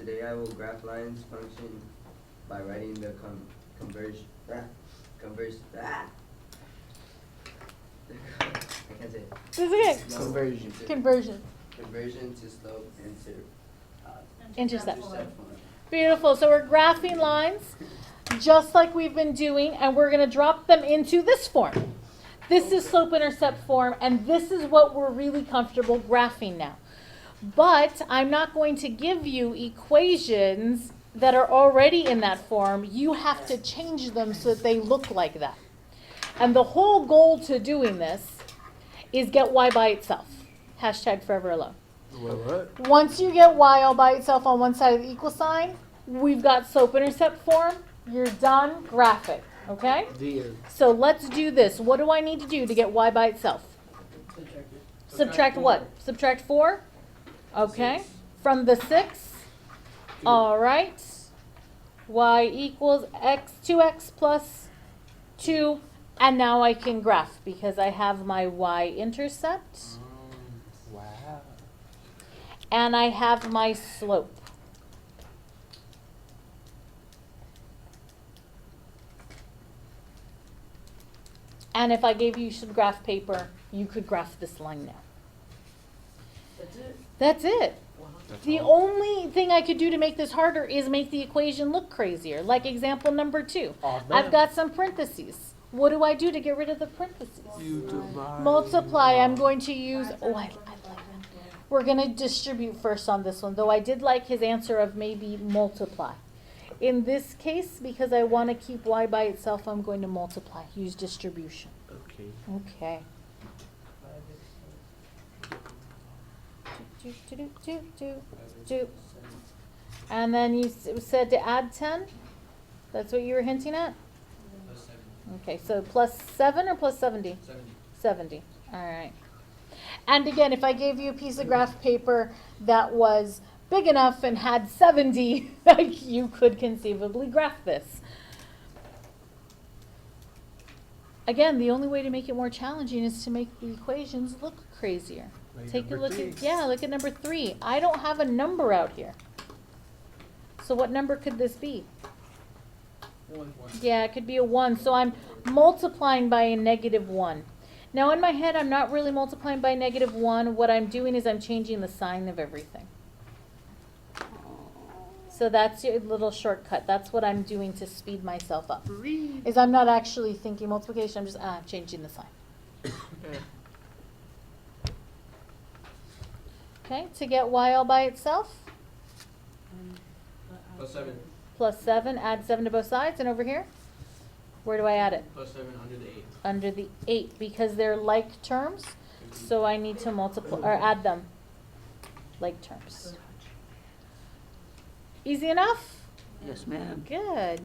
Today I will graph lines function by writing the conversion. I can't say it. This is okay. Conversion. Conversion. Conversion to slope Intercept. form. Beautiful. So we're graphing lines just like we've been doing, and we're going to drop them into this form. This is slope-intercept form, and this is what we're really comfortable graphing now. But I'm not going to give you equations that are already in that form. You have to change them so that they look like that. And the whole goal to doing this is get y by itself. Hashtag forever alone. What? Once you get y all by itself on one side of the equal sign, we've got slope-intercept form. You're done. Graph it. Okay? Dear. So let's do this. What do I need to do to get y by itself? Subtract what? Subtract 4? Okay. 6. From the 6? All right. Y equals 2x plus 2. And now I can graph because I have my y-intercept. Wow. And I have my slope. And if I gave you some graph paper, you could graph this line now. That's it? That's it. The only thing I could do to make this harder is make the equation look crazier. Like example number 2. I've got some parentheses. What do I do to get rid of the parentheses? You divide. Multiply. I'm going to use, we're going to distribute first on this one, though I did like his answer of maybe multiply. In this case, because I want to keep y by itself, I'm going to multiply. Use distribution. Okay. Okay. Do. And then you said to add 10? That's what you were hinting at? Okay, so plus 7 or plus 70? 70. All right. And again, if I gave you a piece of graph paper that was big enough and had 70, you could conceivably graph this. Again, the only way to make it more challenging is to make the equations look crazier. Like Take a number look 3. at, yeah, look at number 3. I don't have a number out here. So what number could this be? 1. Yeah, it could be a 1. So I'm multiplying by a -1. Now in my head, I'm not really multiplying by -1. What I'm doing is I'm changing the sign of everything. So that's your little shortcut. That's what I'm doing to speed myself up. Is I'm not actually thinking multiplication. I'm just changing the sign. Okay, to get y all by itself, Plus 7. plus 7, add 7 to both sides, and over here, where do I add it? Plus 7 under the 8. Under the 8, because they're like terms, so I need to multiply, or add them like terms. Easy enough? Yes, ma'am. Good.